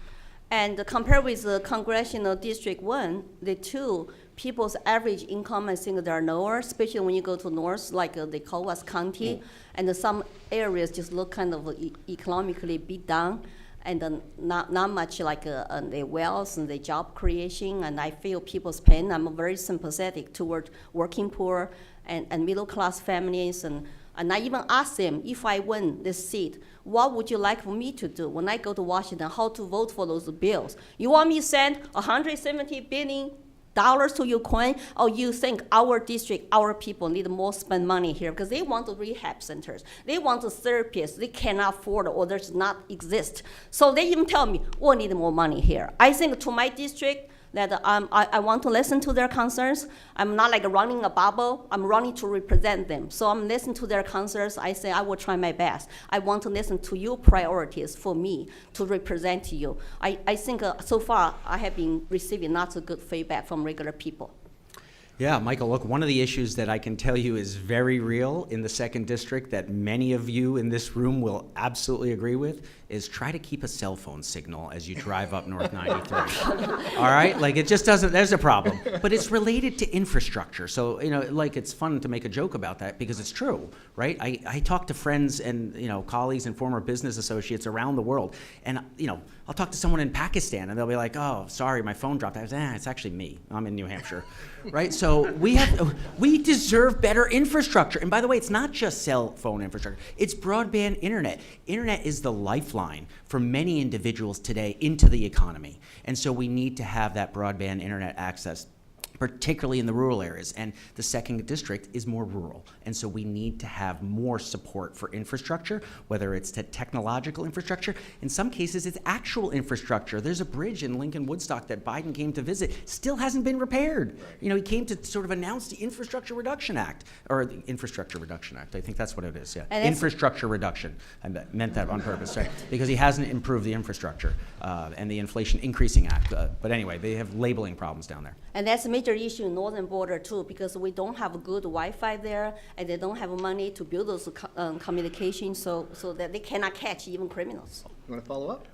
and compared with the Congressional District 1, the two, people's average income, I think they are lower, especially when you go to north, like the Colwas County, and some areas just look kind of economically beat down. and not much like the wealth and the job creation, and I feel people's pain. I'm very sympathetic toward working poor and middle-class families, and I even asked them, if I win this seat, what would you like for me to do when I go to Washington, how to vote for those bills? You want me to send $170 billion to Ukraine, or you think our district, our people need more spend money here because they want the rehab centers, they want the therapists, they cannot afford or does not exist. So they even tell me, we need more money here. I think to my district, that I want to listen to their concerns. I'm not like running a bubble. I'm running to represent them. So I'm listening to their concerns. I say I will try my best. I want to listen to your priorities for me to represent you. I think so far I have been receiving lots of good feedback from regular people. Yeah, Michael, look, one of the issues that I can tell you is very real in the 2nd District that many of you in this room will absolutely agree with is try to keep a cell phone signal as you drive up North 93. All right? Like, it just doesn't, there's a problem. But it's related to infrastructure. So, you know, like, it's fun to make a joke about that because it's true, right? I talk to friends and, you know, colleagues and former business associates around the world. And, you know, I'll talk to someone in Pakistan and they'll be like, oh, sorry, my phone dropped. I was, it's actually me. I'm in New Hampshire, right? So we deserve better infrastructure. And by the way, it's not just cell phone infrastructure. It's broadband internet. Internet is the lifeline for many individuals today into the economy. And so we need to have that broadband internet access, particularly in the rural areas. And the 2nd District is more rural. And so we need to have more support for infrastructure, whether it's to technological infrastructure. In some cases, it's actual infrastructure. There's a bridge in Lincoln Woodstock that Biden came to visit, still hasn't been repaired. Right. You know, he came to sort of announce the Infrastructure Reduction Act, or the Infrastructure Reduction Act. I think that's what it is, yeah. Infrastructure reduction. I meant that on purpose, right? Because he hasn't improved the infrastructure and the Inflation Increasing Act. But anyway, they have labeling problems down there. And that's a major issue in northern border too, because we don't have good Wi-Fi there, and they don't have money to build those communications, so that they cannot catch even criminals. You want to follow up?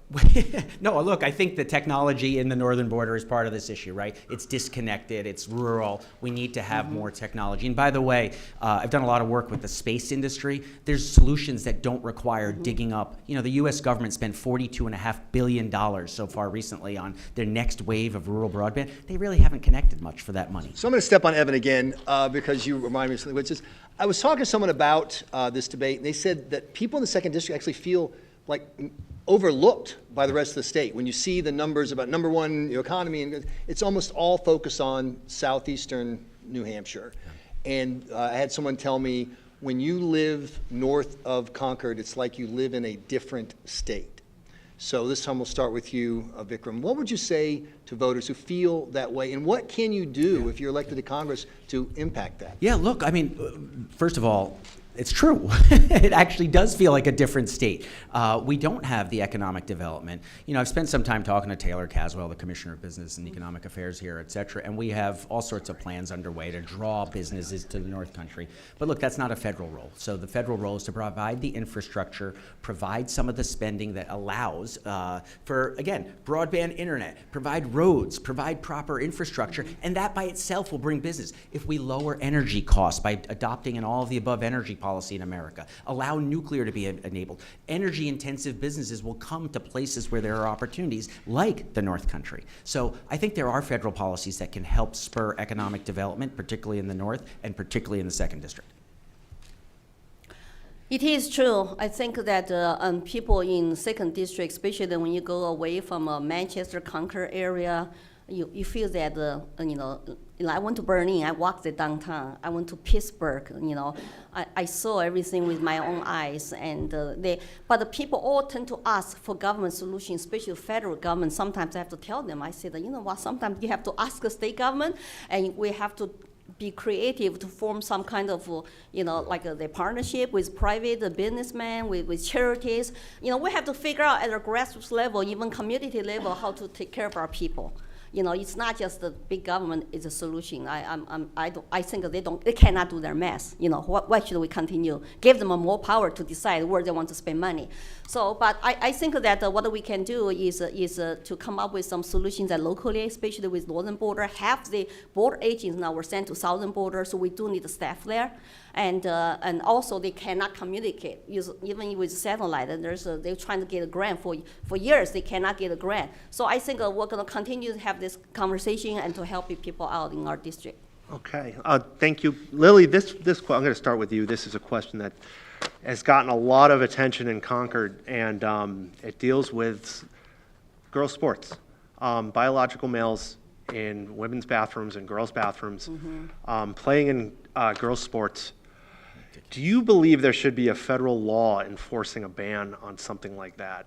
No, look, I think the technology in the northern border is part of this issue, right? It's disconnected, it's rural, we need to have more technology. And by the way, I've done a lot of work with the space industry. There's solutions that don't require digging up. You know, the US government spent $42.5 billion so far recently on their next wave of rural broadband. They really haven't connected much for that money. So I'm going to step on Evan again because you remind me of something, which is, I was talking to someone about this debate, and they said that people in the 2nd District actually feel like overlooked by the rest of the state. When you see the numbers about number one economy, and it's almost all focused on southeastern New Hampshire. Yeah. And I had someone tell me, when you live north of Concord, it's like you live in a different state. So this time we'll start with you, Vikram. What would you say to voters who feel that way, and what can you do if you're elected to Congress to impact that? Yeah, look, I mean, first of all, it's true. It actually does feel like a different state. We don't have the economic development. You know, I've spent some time talking to Taylor Caswell, the Commissioner of Business and Economic Affairs here, et cetera, and we have all sorts of plans underway to draw businesses to the North Country. But look, that's not a federal role. So the federal role is to provide the infrastructure, provide some of the spending that allows for, again, broadband internet, provide roads, provide proper infrastructure, and that by itself will bring business. If we lower energy costs by adopting an all of the above energy policy in America, allow nuclear to be enabled, energy-intensive businesses will come to places where there are opportunities like the North Country. So I think there are federal policies that can help spur economic development, particularly in the North and particularly in the 2nd District. It is true. I think that people in 2nd District, especially when you go away from Manchester, Concord area, you feel that, you know, I went to Berlin, I walked the downtown. I went to Pittsburgh, you know. I saw everything with my own eyes. And but the people all tend to ask for government solutions, especially federal government. Sometimes I have to tell them, I said, you know what, sometimes you have to ask the state government, and we have to be creative to form some kind of, you know, like the partnership with private businessmen, with charities. You know, we have to figure out at a grassroots level, even community level, how to take care of our people. It's not just the big government is a solution. I think they cannot do their math. Why should we continue? Give them more power to decide where they want to spend money. So, but I think that what we can do is to come up with some solutions that locally, especially with northern border, half the border agents now were sent to southern border, so we do need the staff there. And also they cannot communicate, even with satellite. And they're trying to get a grant for years. They cannot get a grant. So I think we're going to continue to have this conversation and to help people out in our district. Okay, thank you. Lily, I'm going to start with you. This is a question that has gotten a lot of attention in Concord, and it deals with girls' sports. Biological males in women's bathrooms and girls' bathrooms, playing in girls' sports. Do you believe there should be a federal law enforcing a ban on something like that?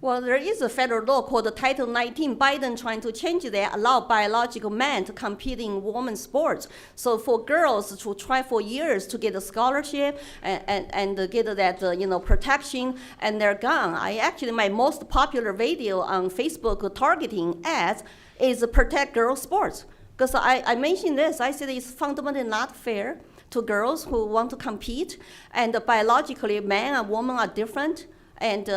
Well, there is a federal law called Title 19. Biden trying to change that, allow biological men to compete in women's sports. So for girls to try for years to get a scholarship and get that protection, and they're gone. My most popular video on Facebook targeting ads is protect girls' sports. Because I mentioned this, I said it's fundamentally not fair to girls who want to compete, and biologically men and women are different. And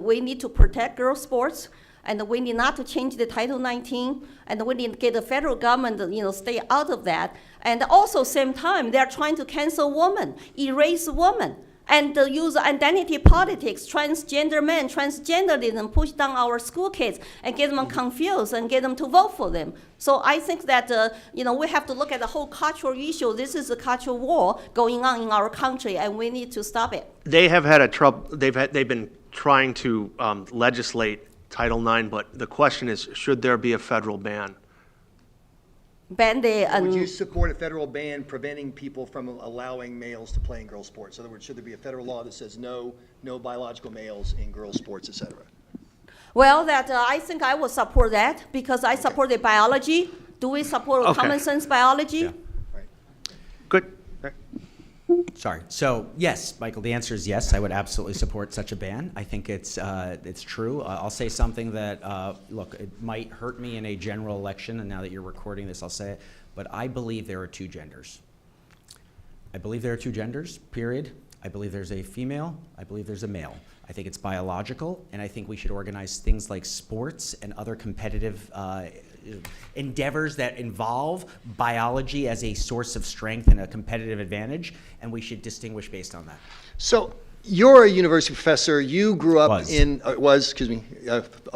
we need to protect girls' sports, and we need not to change the Title 19, and we need to get the federal government to stay out of that. And also, same time, they're trying to cancel women, erase women, and use identity politics, transgender men, transgenderism, push down our school kids and get them confused and get them to vote for them. So I think that we have to look at the whole cultural issue. This is a cultural war going on in our country, and we need to stop it. They have had they've been trying to legislate Title IX, but the question is, should there be a federal ban? Would you support a federal ban preventing people from allowing males to play in girls' sports? In other words, should there be a federal law that says no biological males in girls' sports, et cetera? Well, I think I will support that because I support the biology. Do we support common sense biology? Yeah. Right. Good. Sorry. So yes, Michael, the answer is yes. I would absolutely support such a ban. I think it's true. I'll say something that, look, it might hurt me in a general election, and now that you're recording this, I'll say it, but I believe there are two genders. I believe there are two genders, period. I believe there's a female. I believe there's a male. I think it's biological, and I think we should organize things like sports and other competitive endeavors that involve biology as a source of strength and a competitive advantage, and we should distinguish based on that. So you're a university professor. You grew up excuse me.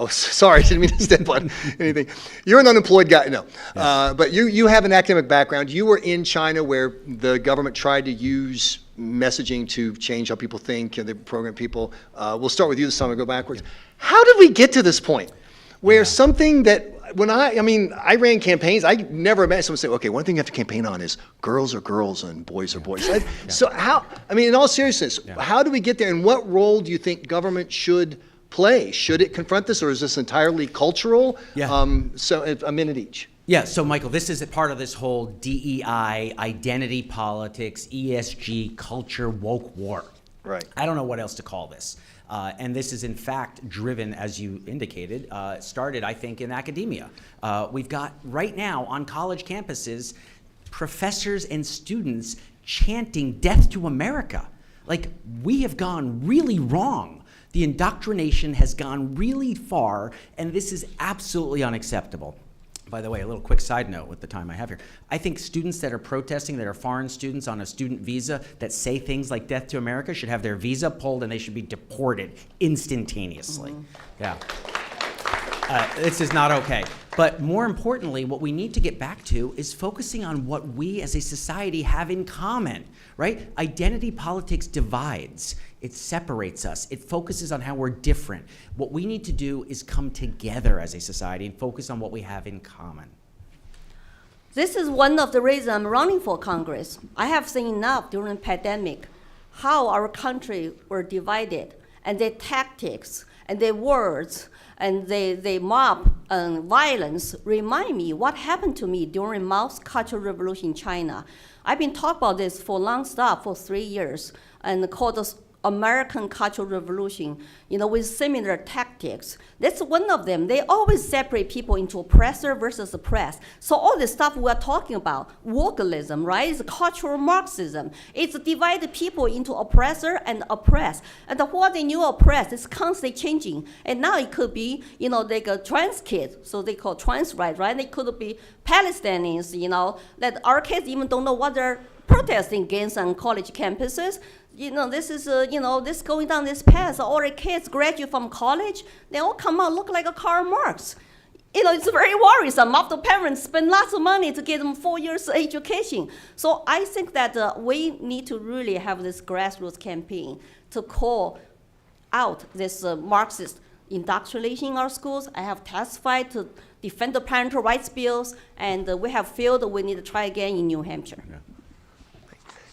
Sorry, I didn't mean to step on anything. You're an unemployed guy, no. Yes. But you have an academic background. You were in China where the government tried to use messaging to change how people think and they program people. We'll start with you this time and go backwards. How did we get to this point where something that I ran campaigns. I never met someone say, okay, one thing you have to campaign on is girls are girls and boys are boys. So in all seriousness, how do we get there, and what role do you think government should play? Should it confront this, or is this entirely cultural? So a minute each. Yeah, so Michael, this is a part of this whole DEI, identity politics, ESG, culture, woke war. Right. I don't know what else to call this. And this is in fact driven, as you indicated, started, I think, in academia. We've got right now on college campuses, professors and students chanting death to America. Like, we have gone really wrong. The indoctrination has gone really far, and this is absolutely unacceptable. By the way, a little quick side note with the time I have here. I think students that are protesting, that are foreign students on a student visa that say things like death to America should have their visa pulled and they should be deported instantaneously. Yeah. This is not okay. But more importantly, what we need to get back to is focusing on what we as a society have in common, right? Identity politics divides. It separates us. It focuses on how we're different. What we need to do is come together as a society and focus on what we have in common. This is one of the reasons I'm running for Congress. I have seen enough during the pandemic how our country were divided, and their tactics and their words and the mob violence remind me what happened to me during Mao's Cultural Revolution in China. I've been talking about this for nonstop for 3 years and called American Cultural Revolution, with similar tactics. That's one of them. They always separate people into oppressor versus oppressed. So all the stuff we're talking about, wokeism, right, is cultural Marxism. It's divided people into oppressor and oppressed. And what they knew oppressed is constantly changing. And now it could be, like a trans kid, so they call trans rights, right? It could be Palestinians, that our kids even don't know what they're protesting against on college campuses. This is, this going down this path. All the kids graduate from college, they all come out look like a Karl Marx. It's very worrisome. After parents spend lots of money to get them 4 years education. So I think that we need to really have this grassroots campaign to call out this Marxist indoctrination in our schools. I have testified to defend the parental rights bills, and we have failed. We need to try again in New Hampshire. Yeah.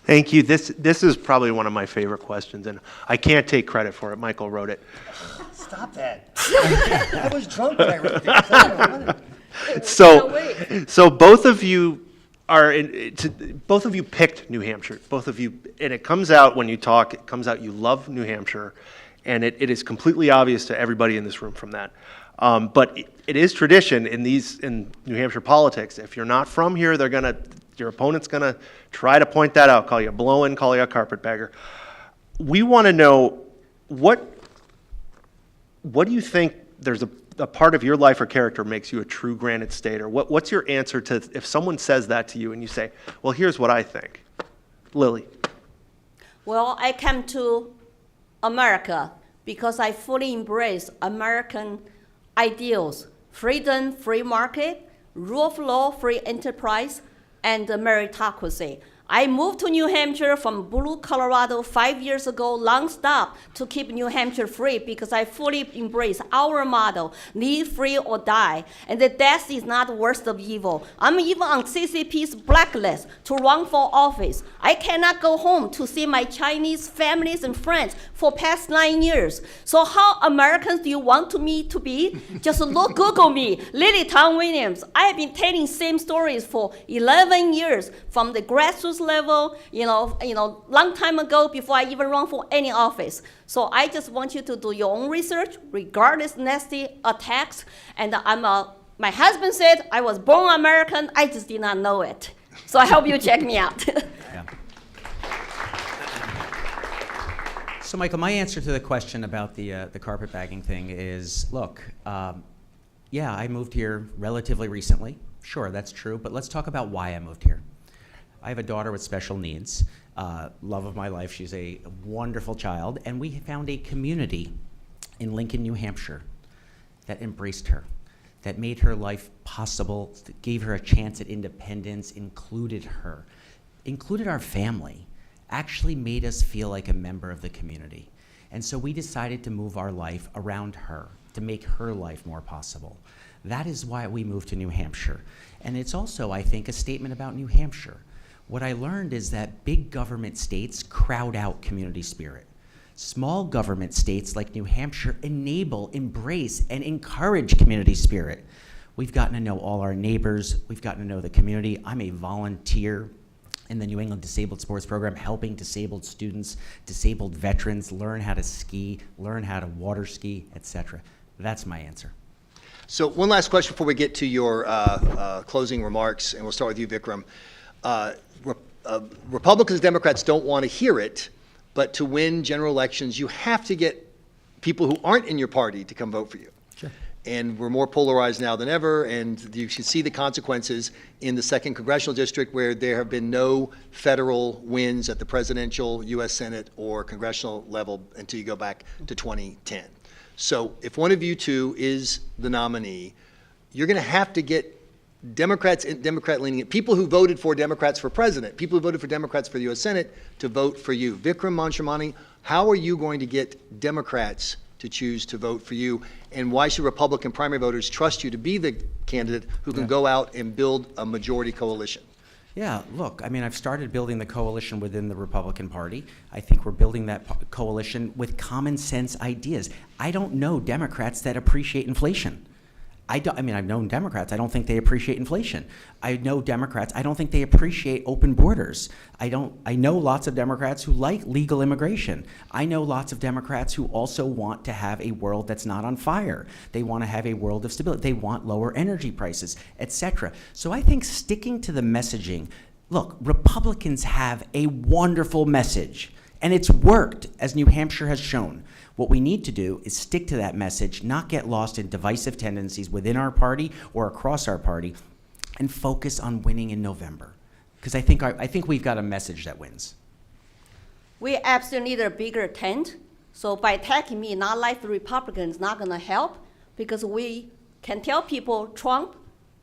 Thank you. This is probably one of my favorite questions, and I can't take credit for it. Michael wrote it. Stop that. I was drunk when I wrote this. I don't know. So both of you both of you picked New Hampshire. Both of you, and it comes out when you talk. It comes out you love New Hampshire, and it is completely obvious to everybody in this room from that. But it is tradition in New Hampshire politics. If you're not from here, your opponent's gonna try to point that out, call you a blow-in, call you a carpetbagger. We want to know what do you think there's a part of your life or character makes you a true Granite Stater? What's your answer to if someone says that to you and you say, well, here's what I think? Lily. Well, I came to America because I fully embrace American ideals: freedom, free market, rule of law, free enterprise, and meritocracy. I moved to New Hampshire from Blue, Colorado 5 years ago, long stop, to keep New Hampshire free because I fully embrace our motto: live free or die. And the death is not the worst of evil. I'm even on CCP's blacklist to run for office. I cannot go home to see my Chinese families and friends for past 9 years. So how Americans do you want me to be? Just Google me, Lily Tang Williams. I have been telling same stories for 11 years from the grassroots level, long time ago before I even run for any office. So I just want you to do your own research, regardless nasty attacks. And my husband said I was born American. I just did not know it. So I hope you check me out. Yeah. So, Michael, my answer to the question about the carpetbagging thing is, look, yeah, I moved here relatively recently. Sure, that's true. But let's talk about why I moved here. I have a daughter with special needs, love of my life. She's a wonderful child. And we found a community in Lincoln, New Hampshire that embraced her, that made her life possible, that gave her a chance at independence, included her, included our family, actually made us feel like a member of the community. And so we decided to move our life around her, to make her life more possible. That is why we moved to New Hampshire. And it's also, I think, a statement about New Hampshire. What I learned is that big government states crowd out community spirit. Small government states like New Hampshire enable, embrace, and encourage community spirit. We've gotten to know all our neighbors. We've gotten to know the community. I'm a volunteer in the New England Disabled Sports Program, helping disabled students, disabled veterans learn how to ski, learn how to water ski, etc. That's my answer. So one last question before we get to your closing remarks, and we'll start with you, Vikram. Republicans and Democrats don't want to hear it, but to win general elections, you have to get people who aren't in your party to come vote for you. Sure. And we're more polarized now than ever, and you should see the consequences in the 2nd Congressional District, where there have been no federal wins at the presidential, U.S. Senate, or congressional level until you go back to 2010. So if one of you two is the nominee, you're going to have to get Democrats and Democrat-leaning people who voted for Democrats for president, people who voted for Democrats for the U.S. Senate to vote for you. Vikram Manchramani, how are you going to get Democrats to choose to vote for you, and why should Republican primary voters trust you to be the candidate who can go out and build a majority coalition? Yeah, look, I mean, I've started building the coalition within the Republican Party. I think we're building that coalition with common sense ideas. I don't know Democrats that appreciate inflation. I've known Democrats, I don't think they appreciate inflation. I know Democrats, I don't think they appreciate open borders. I know lots of Democrats who like legal immigration. I know lots of Democrats who also want to have a world that's not on fire. They want to have a world of stability. They want lower energy prices, etc. So I think sticking to the messaging, look, Republicans have a wonderful message, and it's worked, as New Hampshire has shown. What we need to do is stick to that message, not get lost in divisive tendencies within our party or across our party, and focus on winning in November. Because I think we've got a message that wins. We absolutely need a bigger tent. So by attacking me, not like the Republicans, not gonna help, because we can tell people Trump,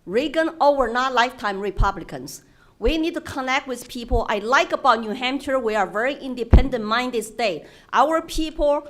Reagan, were not lifetime Republicans. We need to connect with people. I like about New Hampshire, we are a very independent-minded state. Our people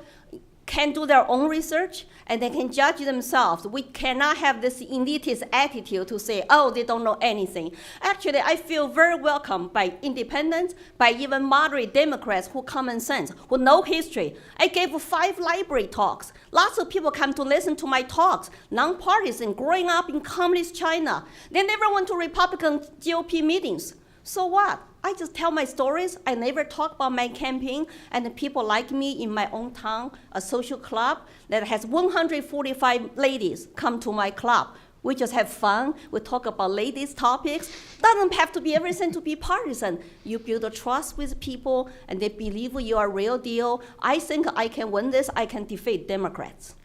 can do their own research, and they can judge themselves. We cannot have this elitist attitude to say, oh, they don't know anything. Actually, I feel very welcome by independents, by even moderate Democrats who common sense, who know history. I gave 5 library talks. Lots of people come to listen to my talks. Non-partisan, growing up in communist China. They never went to Republican GOP meetings. So what? I just tell my stories. I never talk about my campaign, and the people like me in my own town, a social club that has 145 ladies come to my club. We just have fun. We talk about ladies' topics. Doesn't have to be everything to be partisan. You build a trust with people, and they believe you are real deal. I think I can win this. I can defeat Democrats.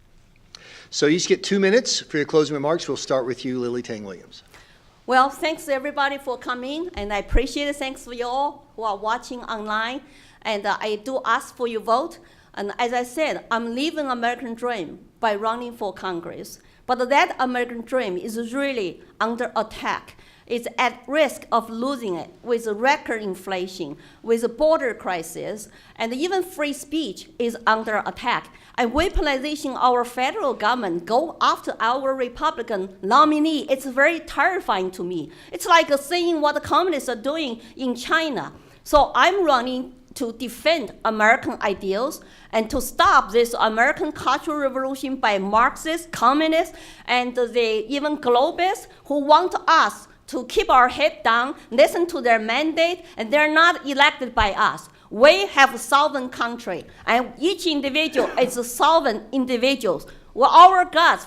So you each get 2 minutes for your closing remarks. We'll start with you, Lily Tang Williams. Well, thanks everybody for coming, and I appreciate it. Thanks for you all who are watching online. And I do ask for your vote. And as I said, I'm living American dream by running for Congress. But that American dream is really under attack. It's at risk of losing it with record inflation, with a border crisis, and even free speech is under attack. And weaponization our federal government go after our Republican nominee, it's very terrifying to me. It's like seeing what the communists are doing in China. So I'm running to defend American ideals and to stop this American cultural revolution by Marxists, communists, and even globalists who want us to keep our head down, listen to their mandate, and they're not elected by us. We have a sovereign country, and each individual is a sovereign individual. Well, our rights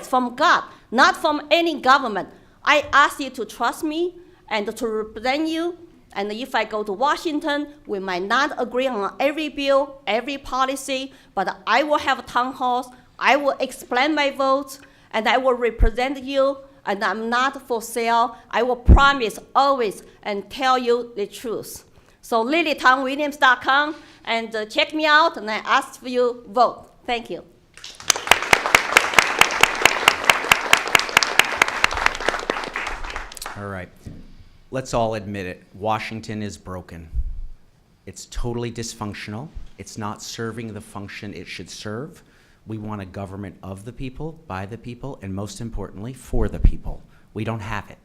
from God, not from any government. I ask you to trust me and to represent you. And if I go to Washington, we might not agree on every bill, every policy, but I will have town halls, I will explain my votes, and I will represent you, and I'm not for sale. I will promise always and tell you the truth. So LilyTangWilliams.com, and check me out, and I ask for you vote. Thank you. All right. Let's all admit it. Washington is broken. It's totally dysfunctional. It's not serving the function it should serve. We want a government of the people, by the people, and most importantly, for the people. We don't have it.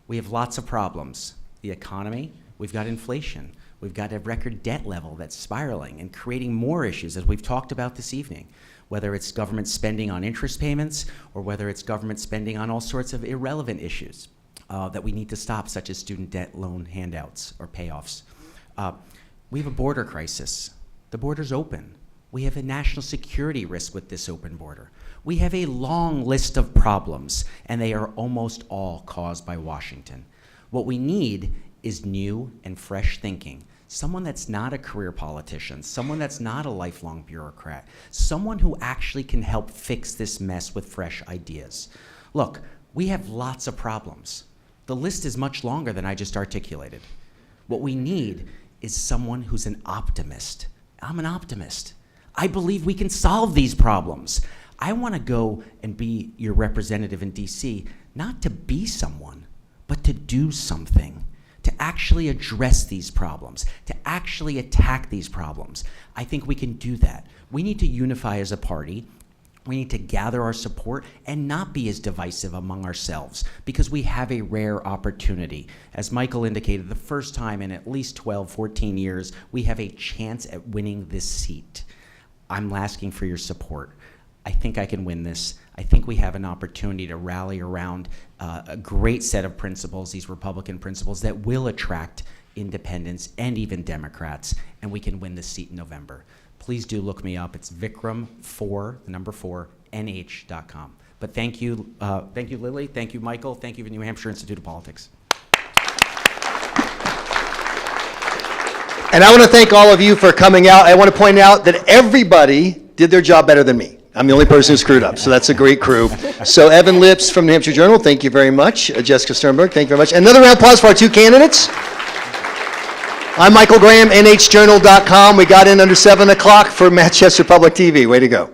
We have lots of problems. The economy, we've got inflation. We've got a record debt level that's spiraling and creating more issues, as we've talked about this evening, whether it's government spending on interest payments or whether it's government spending on all sorts of irrelevant issues that we need to stop, such as student debt loan handouts or payoffs. We have a border crisis. The border's open. We have a national security risk with this open border. We have a long list of problems, and they are almost all caused by Washington. What we need is new and fresh thinking. Someone that's not a career politician, someone that's not a lifelong bureaucrat, someone who actually can help fix this mess with fresh ideas. Look, we have lots of problems. The list is much longer than I just articulated. What we need is someone who's an optimist. I'm an optimist. I believe we can solve these problems. I want to go and be your representative in DC, not to be someone, but to do something, to actually address these problems, to actually attack these problems. I think we can do that. We need to unify as a party. We need to gather our support and not be as divisive among ourselves, because we have a rare opportunity. As Michael indicated, the first time in at least 12, 14 years, we have a chance at winning this seat. I'm asking for your support. I think I can win this. I think we have an opportunity to rally around a great set of principles, these Republican principles, that will attract independents and even Democrats, and we can win this seat in November. Please do look me up. It's Vikram4, the number 4, NH.com. But thank you, Lily. Thank you, Michael. Thank you, New Hampshire Institute of Politics. And I want to thank all of you for coming out. I want to point out that everybody did their job better than me. I'm the only person who screwed up, so that's a great crew. So Evan Lips from New Hampshire Journal, thank you very much. Jessica Sternberg, thank you very much. Another round of applause for our 2 candidates. I'm Michael Graham, NHJournal.com. We got in under 7 o'clock for Manchester Public TV. Way to go.